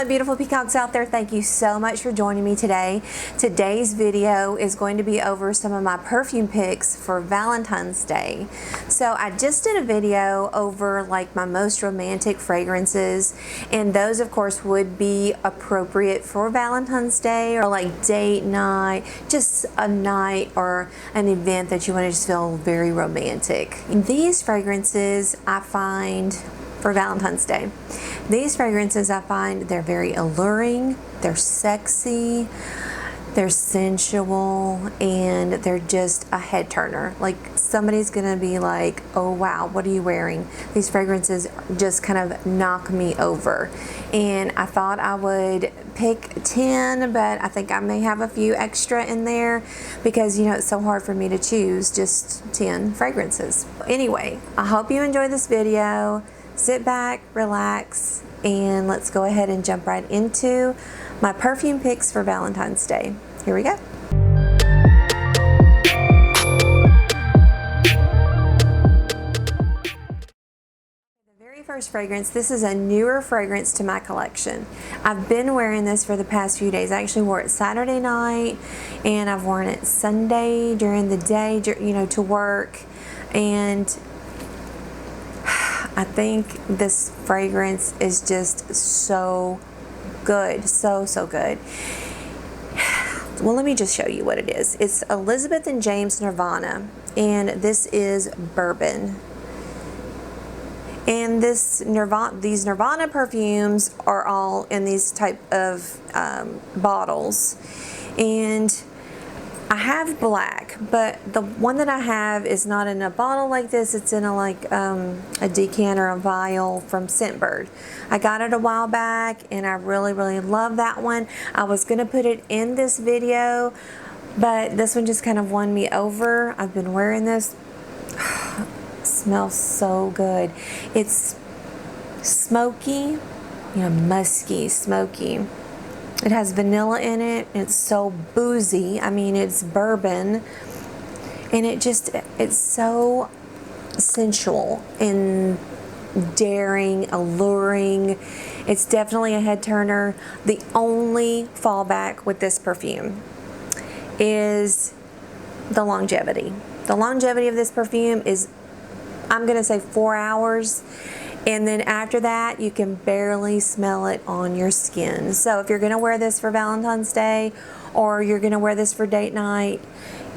my beautiful peacocks out there, thank you so much for joining me today. Today's video is going to be over some of my perfume picks for Valentine's Day. So I just did a video over like my most romantic fragrances, and those of course would be appropriate for Valentine's Day or like date night, just a night or an event that you want to just feel very romantic. And these fragrances I find for Valentine's Day. These fragrances I find they're very alluring, they're sexy, they're sensual, and they're just a head turner. Like somebody's gonna be like, oh wow, what are you wearing? These fragrances just kind of knock me over. And I thought I would pick 10, but I think I may have a few extra in there because you know it's so hard for me to choose just 10 fragrances. Anyway, I hope you enjoy this video. Sit back, relax, and let's go ahead and jump right into my perfume picks for Valentine's Day. Here we go. The very first fragrance, this is a newer fragrance to my collection. I've been wearing this for the past few days. I actually wore it Saturday night, and I've worn it Sunday during the day, you know, to work, and I think this fragrance is just so good, so good. Well, let me just show you what it is. It's Elizabeth and James Nirvana, and this is bourbon. And these Nirvana perfumes are all in these type of bottles, and I have black, but the one that I have is not in a bottle like this. It's in a decanter, a vial from Scentbird. I got it a while back, and I really love that one. I was gonna put it in this video, but this one just kind of won me over. I've been wearing this. It smells so good. It's smoky, you know, musky, smoky. It has vanilla in it. It's so boozy. I mean, it's bourbon, and it's so sensual and daring, alluring. It's definitely a head turner. The only fallback with this perfume is the longevity. The longevity of this perfume is, I'm gonna say 4 hours. And then after that, you can barely smell it on your skin. So if you're gonna wear this for Valentine's Day, or you're gonna wear this for date night,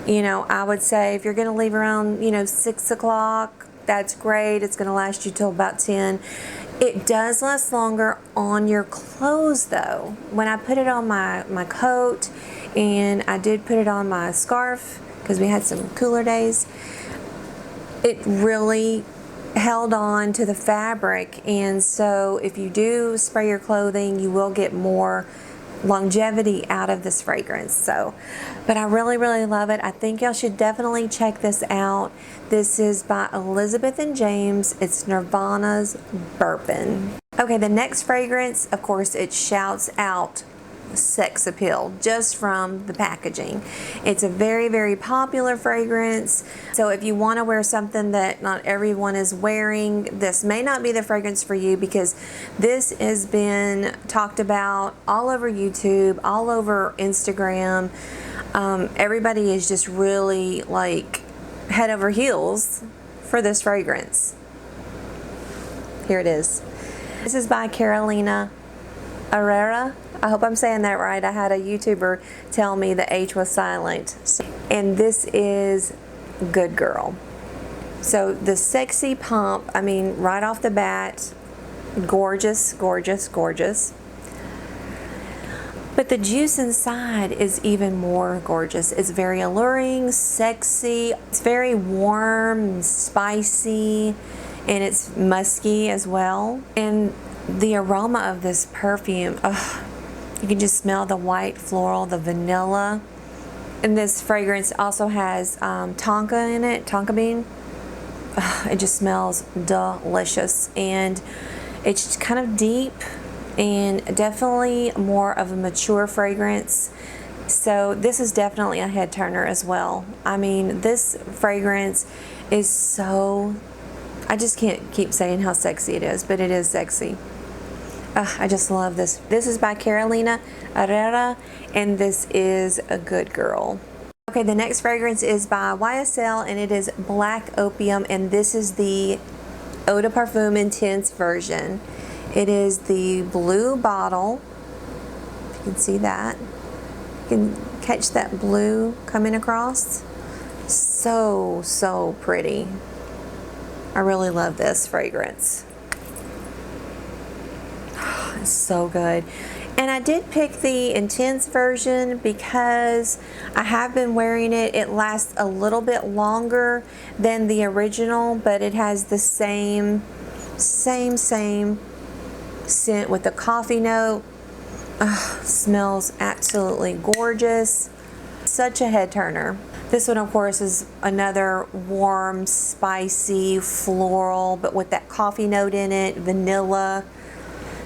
you know, I would say if you're gonna leave around, you know, 6 o'clock, that's great. It's gonna last you till about 10. It does last longer on your clothes though. When I put it on my coat, and I did put it on my scarf, because we had some cooler days, it really held on to the fabric, and so if you do spray your clothing, you will get more longevity out of this fragrance. So, but I really love it. I think y'all should definitely check this out. This is by Elizabeth and James. It's Nirvana's Bourbon. Okay, the next fragrance, of course, it shouts out sex appeal just from the packaging. It's a very popular fragrance, so if you want to wear something that not everyone is wearing, this may not be the fragrance for you, because this has been talked about all over YouTube, all over Instagram. Everybody is just really like head over heels for this fragrance. Here it is. This is by Herrera. I hope I'm saying that right. I had a YouTuber tell me the H was silent. And this is Good Girl. So the sexy pump, I mean, right off the bat, gorgeous. But the juice inside is even more gorgeous. It's very alluring, sexy. It's very warm, spicy, and it's musky as well. And the aroma of this perfume, you can just smell the white floral, the vanilla. And this fragrance also has tonka in it, tonka bean. It just smells delicious, and it's kind of deep and definitely more of a mature fragrance. So this is definitely a head turner as well. I mean, this fragrance is so, I just can't keep saying how sexy it is, but it is sexy. I just love this. This is by Carolina Herrera, and this is a good girl. Okay, the next fragrance is by YSL, and it is Black Opium, and this is the Eau de Parfum Intense version. It is the blue bottle. You can see that. You can catch that blue coming across. So, so pretty. I really love this fragrance. It's so good. And I did pick the intense version because I have been wearing it. It lasts a little bit longer than the original, but it has the same scent with the coffee note. Smells absolutely gorgeous. Such a head turner. This one, of course, is another warm, spicy, floral, but with that coffee note in it, vanilla.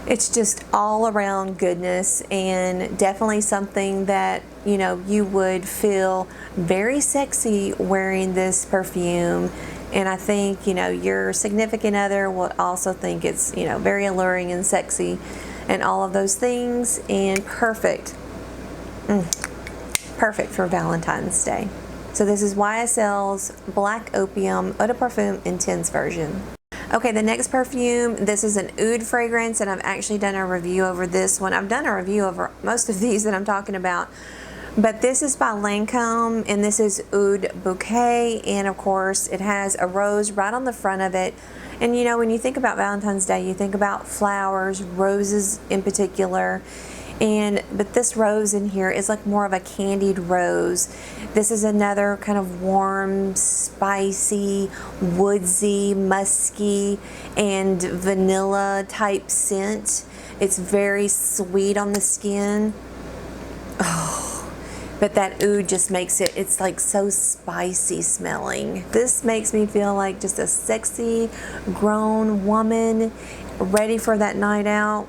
It's just all around goodness, and definitely something that, you know, you would feel very sexy wearing this perfume. And I think, you know, your significant other will also think it's, you know, very alluring and sexy and all of those things, and perfect. Perfect for Valentine's Day. So this is YSL's Black Opium Eau de Parfum Intense version. Okay, the next perfume, this is an oud fragrance, and I've actually done a review over this one. I've done a review over most of these that I'm talking about, but this is by Lancome, and this is Oud Bouquet, and of course it has a rose right on the front of it. And you know, when you think about Valentine's Day, you think about flowers, roses in particular. But this rose in here is like more of a candied rose. This is another kind of warm, spicy, woodsy, musky, and vanilla type scent. It's very sweet on the skin. Oh, but that oud just makes it, it's like so spicy smelling. This makes me feel like just a sexy, grown woman ready for that night out.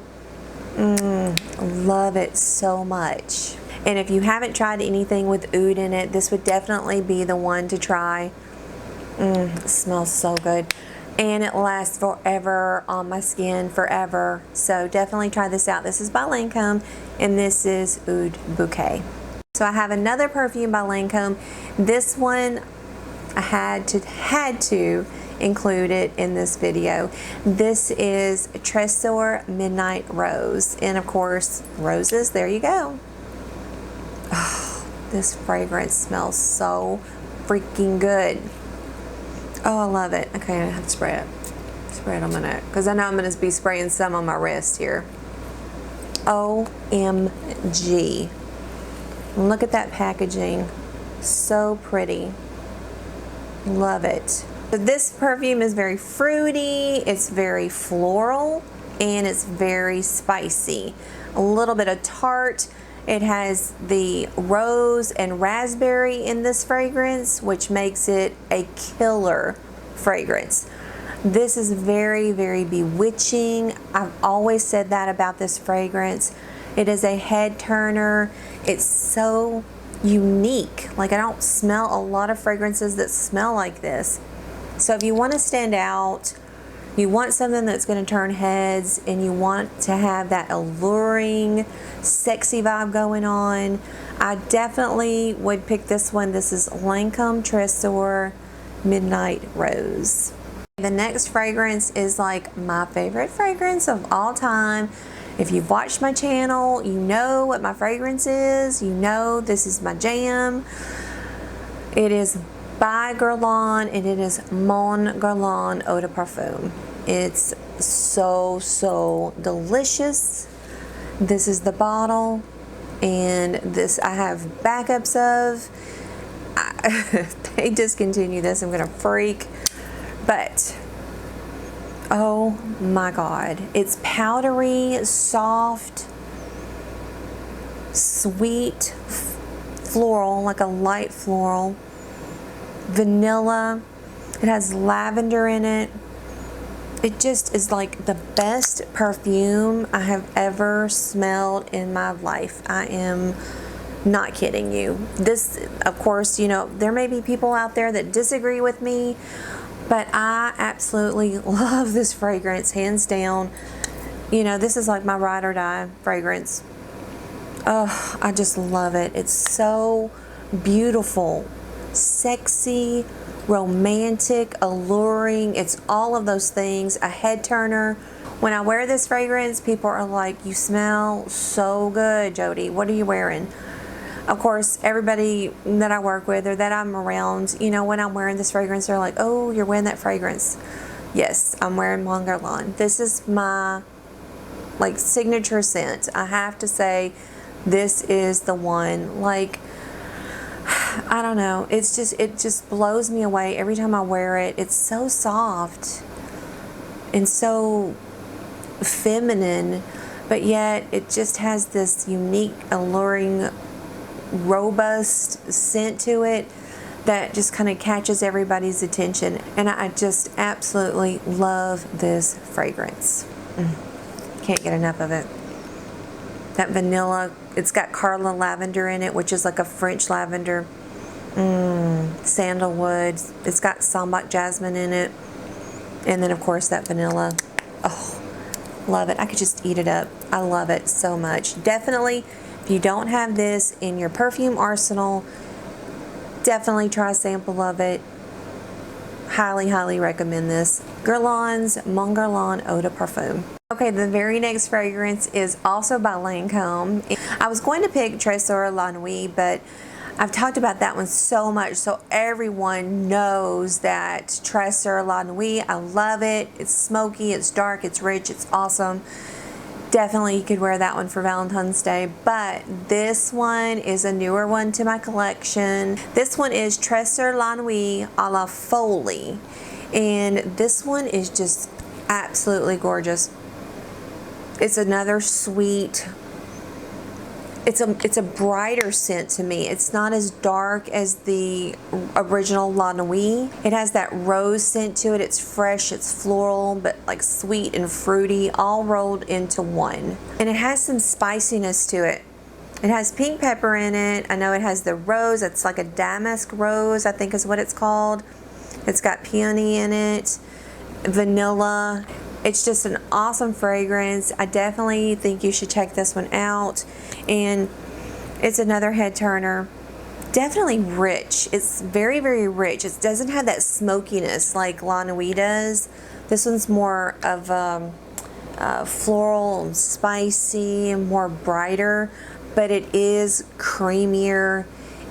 Love it so much. And if you haven't tried anything with oud in it, this would definitely be the one to try. It smells so good. And it lasts forever on my skin, forever. So definitely try this out. This is by Lancome, and this is Oud Bouquet. So I have another perfume by Lancome. This one I had to include it in this video. This is Tresor Midnight Rose, and of course roses, there you go. Oh, this fragrance smells so freaking good. Oh, I love it. Okay, I have to spray it on my neck because I know I'm going to be spraying some on my wrist here. OMG, look at that packaging, so pretty. Love it. So this perfume is very fruity, it's very floral, and it's very spicy. A little bit of tart. It has the rose and raspberry in this fragrance, which makes it a killer fragrance. This is very, very bewitching. I've always said that about this fragrance. It is a head turner. It's so unique. Like, I don't smell a lot of fragrances that smell like this. So if you want to stand out, you want something that's going to turn heads, and you want to have that alluring, sexy vibe going on, I definitely would pick this one. This is Lancome Tresor Midnight Rose. The next fragrance is like my favorite fragrance of all time. If you've watched my channel, you know what my fragrance is. You know this is my jam. It is by Guerlain, and it is Mon Guerlain Eau de Parfum. It's so delicious. This is the bottle, and this I have backups of. If they discontinue this, I'm gonna freak. But oh my God, it's powdery, soft, sweet, floral, like a light floral, vanilla. It has lavender in it. It just is like the best perfume I have ever smelled in my life. I am not kidding you. This, of course, you know, there may be people out there that disagree with me, but I absolutely love this fragrance, hands down. You know, this is like my ride or die fragrance. Oh, I just love it. It's so beautiful, sexy, romantic, alluring. It's all of those things. A head turner. When I wear this fragrance, people are like, you smell so good, Jodi. What are you wearing? Of course, everybody that I work with or that I'm around, you know, when I'm wearing this fragrance, they're like, oh, you're wearing that fragrance. Yes, I'm wearing Mon Guerlain. This is my like signature scent. I have to say, this is the one. Like, I don't know. It's just, it just blows me away every time I wear it. It's so soft and so feminine, but yet it just has this unique, alluring, robust scent to it that just kind of catches everybody's attention. And I just absolutely love this fragrance. Can't get enough of it. That vanilla, it's got Carla lavender in it, which is like a French lavender. Sandalwood. It's got sambac jasmine in it. And then of course that vanilla. Oh, love it. I could just eat it up. I love it so much. Definitely, if you don't have this in your perfume arsenal, definitely try a sample of it. Highly, highly recommend this. Guerlain's Mon Guerlain Eau de Parfum. Okay, the very next fragrance is also by Lancome. I was going to pick Tresor La Nuit, but I've talked about that one so much, so everyone knows that Tresor La Nuit. I love it. It's smoky, it's dark, it's rich, it's awesome. Definitely you could wear that one for Valentine's Day, but this one is a newer one to my collection. This one is Tresor La Nuit a la Folie, and this one is just absolutely gorgeous. It's another sweet, it's a brighter scent to me. It's not as dark as the original La Nuit. It has that rose scent to it. It's fresh, it's floral, but like sweet and fruity, all rolled into one. And it has some spiciness to it. It has pink pepper in it. I know it has the rose. It's like a damask rose, I think is what it's called. It's got peony in it, vanilla. It's just an awesome fragrance. I definitely think you should check this one out. And it's another head turner. Definitely rich. It's very, very rich. It doesn't have that smokiness like La Nuit does. This one's more of floral and spicy and more brighter, but it is creamier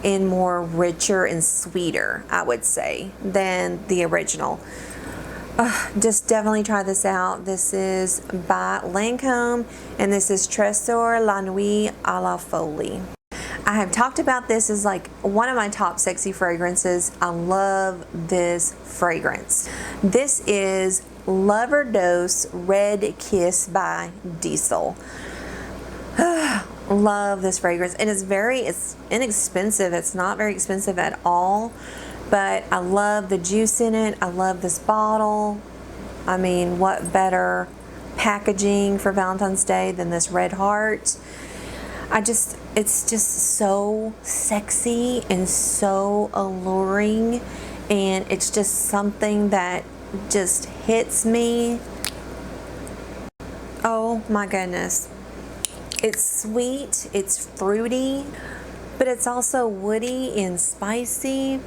and more richer and sweeter, I would say, than the original. Just definitely try this out. This is by Lancome, and this is Tresor La Nuit a la Folie. I have talked about this as like one of my top sexy fragrances. I love this fragrance. This is L'Overdose Red Kiss by Diesel. Love this fragrance, and it's inexpensive. It's not very expensive at all. But I love the juice in it. I love this bottle. I mean, what better packaging for Valentine's Day than this red heart? It's just so sexy and so alluring, and it's just something that just hits me. Oh my goodness. It's sweet, it's fruity, but it's also woody and spicy.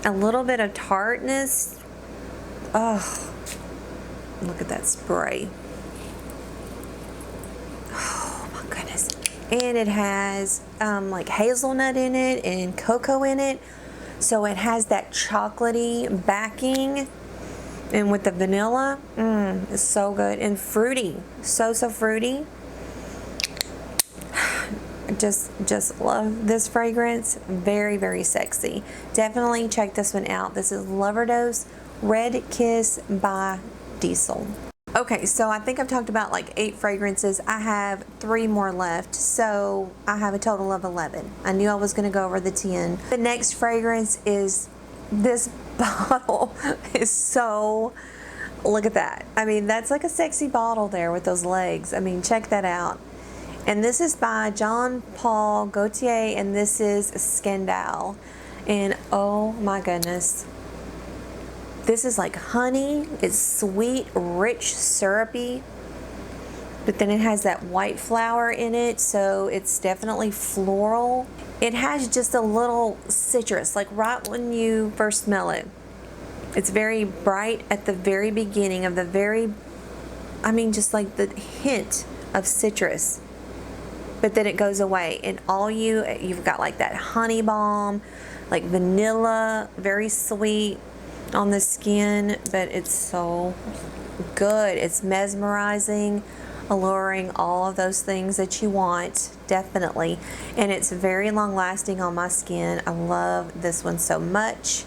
A little bit of tartness. Oh, look at that spray. Oh my goodness. And it has like hazelnut in it and cocoa in it. So it has that chocolatey backing. And with the vanilla, it's so good. And fruity, so fruity. Just love this fragrance. Very, very sexy. Definitely check this one out. This is L'Overdose Red Kiss by Diesel. Okay, so I think I've talked about like 8 fragrances. I have 3 more left, so I have a total of 11. I knew I was going to go over the 10. The next fragrance is this bottle. Is so, look at that. I mean, that's like a sexy bottle there with those legs. I mean, check that out. And this is by Jean Paul Gaultier, and this is Scandale. And oh my goodness, this is like honey. It's sweet, rich, syrupy. but then it has that white flower in it, so it's definitely floral. It has just a little citrus, like right when you first smell it. It's very bright at the very beginning of the just like the hint of citrus, but then it goes away, and you've got like that honey balm, like vanilla, very sweet on the skin, but it's so good. It's mesmerizing, alluring, all of those things that you want, definitely. And it's very long lasting on my skin. I love this one so much.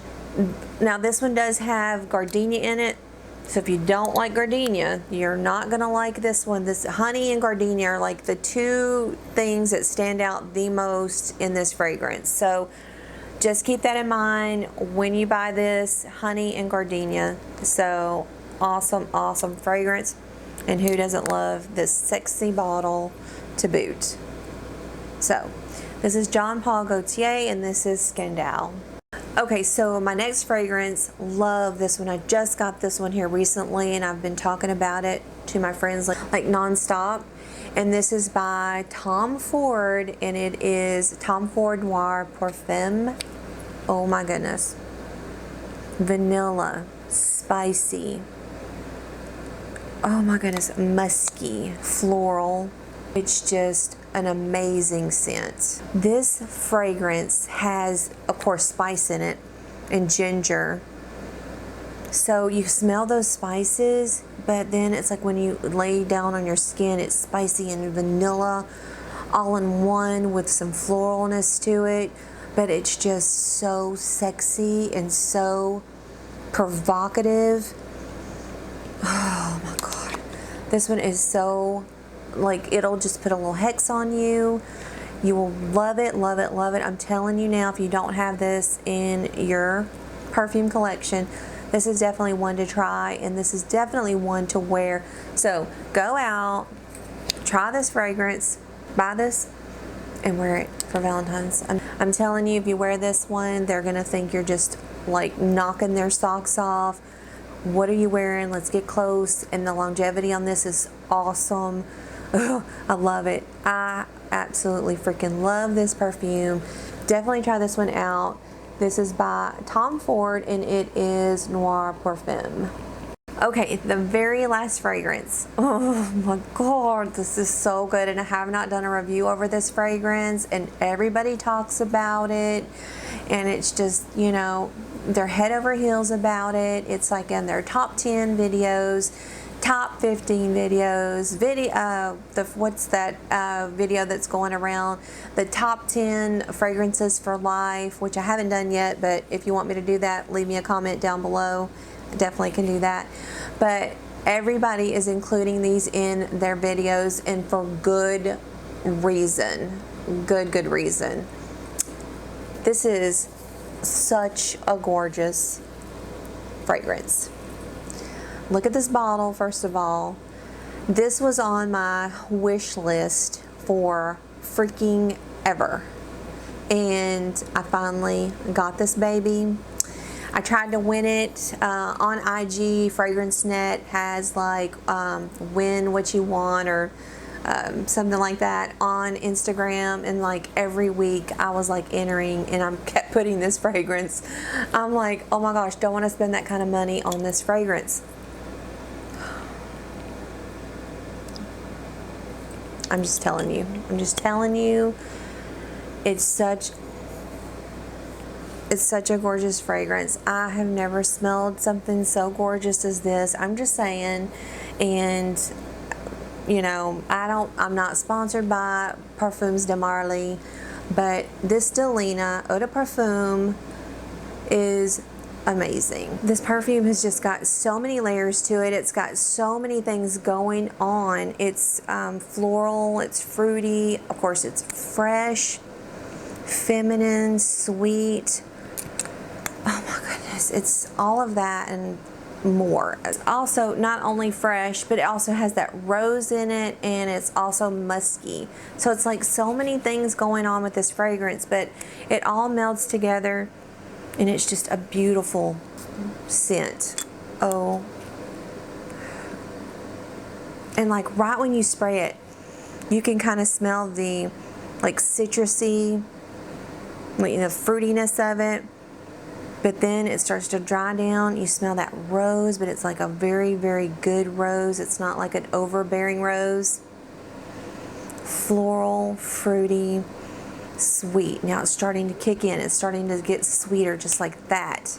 Now this one does have gardenia in it, so if you don't like gardenia, you're not gonna like this one. This honey and gardenia are like the two things that stand out the most in this fragrance. So just keep that in mind when you buy this, honey and gardenia. So awesome, awesome fragrance. And who doesn't love this sexy bottle to boot? So this is Jean Paul Gaultier, and this is Scandale. Okay, so my next fragrance, love this one. I just got this one here recently, and I've been talking about it to my friends like nonstop. And this is by Tom Ford, and it is Tom Ford Noir Parfum. Oh my goodness. Vanilla, spicy. Oh my goodness, musky, floral. It's just an amazing scent. This fragrance has, of course, spice in it and ginger. So you smell those spices, but then it's like when you lay down on your skin, it's spicy and vanilla all in one with some floralness to it. But it's just so sexy and so provocative. Oh my God. This one is so, like, it'll just put a little hex on you. You will love it, love it, love it. I'm telling you now, if you don't have this in your perfume collection, this is definitely one to try, and this is definitely one to wear. So go out, try this fragrance, buy this, and wear it for Valentine's. I'm telling you, if you wear this one, they're gonna think you're just like knocking their socks off. What are you wearing? Let's get close. And the longevity on this is awesome. I love it. I absolutely freaking love this perfume. Definitely try this one out. This is by Tom Ford, and it is Noir Orphan. Okay, the very last fragrance. Oh my God, this is so good, and I have not done a review over this fragrance, and everybody talks about it, and it's just, you know, they're head over heels about it. It's like in their top 10 videos, top 15 videos, what's that video that's going around? The top 10 fragrances for life, which I haven't done yet, but if you want me to do that, leave me a comment down below. I definitely can do that. But everybody is including these in their videos, and for good reason. Good reason. This is such a gorgeous fragrance. Look at this bottle, first of all. This was on my wish list for freaking ever, and I finally got this baby. I tried to win it on IG. FragranceNet has like win what you want, or something like that on Instagram, and like every week I was like entering, and I kept putting this fragrance. I'm like, oh my gosh, don't want to spend that kind of money on this fragrance. I'm just telling you, it's such a gorgeous fragrance. I have never smelled something so gorgeous as this. I'm just saying. And you know, I'm not sponsored by Parfums de Marly, but this Delina Eau de Parfum is amazing. This perfume has just got so many layers to it. It's got so many things going on. It's floral, it's fruity, of course it's fresh, feminine, sweet. Oh my goodness, it's all of that and more. It's also not only fresh, but it also has that rose in it, and it's also musky. So it's like so many things going on with this fragrance, but it all melds together, and it's just a beautiful scent. Oh, And like right when you spray it, you can kind of smell the like citrusy, you know, fruitiness of it. But then it starts to dry down. You smell that rose, but it's like a very, very good rose. It's not like an overbearing rose. Floral, fruity, sweet. Now it's starting to kick in. It's starting to get sweeter just like that.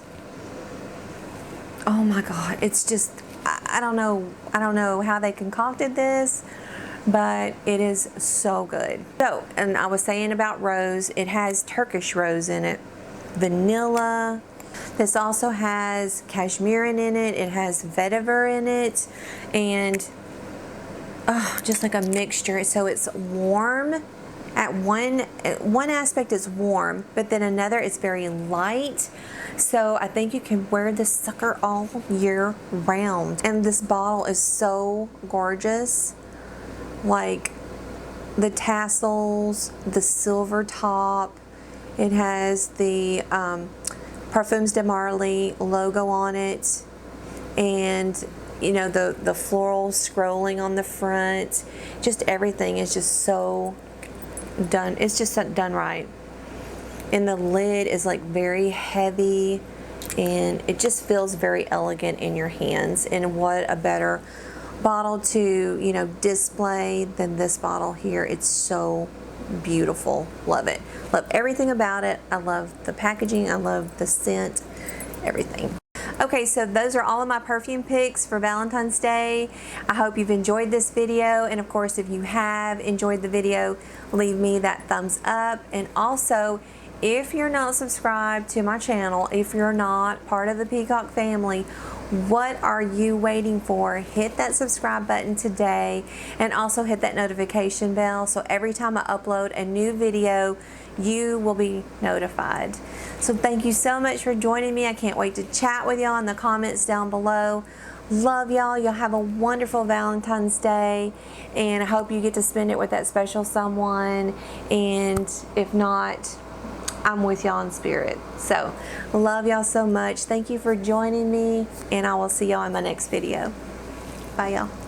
Oh my God, it's just, I don't know how they concocted this, but it is so good. So, and I was saying about rose, it has Turkish rose in it, vanilla. This also has cashmere in it. It has vetiver in it, and just like a mixture. So it's warm. At one aspect it's warm, but then another it's very light. So I think you can wear this sucker all year round. And this bottle is so gorgeous. Like the tassels, the silver top. It has the Perfumes de Marly logo on it, and you know the floral scrolling on the front. Just everything is just so done. It's just done right. And the lid is like very heavy, and it just feels very elegant in your hands. And what a better bottle to, you know, display than this bottle here. It's so beautiful. Love it. Love everything about it. I love the packaging. I love the scent, everything. Okay, so those are all of my perfume picks for Valentine's Day. I hope you've enjoyed this video, and of course if you have enjoyed the video, leave me that thumbs up. And also, if you're not subscribed to my channel, if you're not part of the Peacock family, what are you waiting for? Hit that subscribe button today, and also hit that notification bell so every time I upload a new video, you will be notified. So thank you so much for joining me. I can't wait to chat with y'all in the comments down below. Love y'all. Y'all have a wonderful Valentine's Day, and I hope you get to spend it with that special someone. And if not, I'm with y'all in spirit. So love y'all so much. Thank you for joining me, and I will see y'all in my next video. Bye y'all.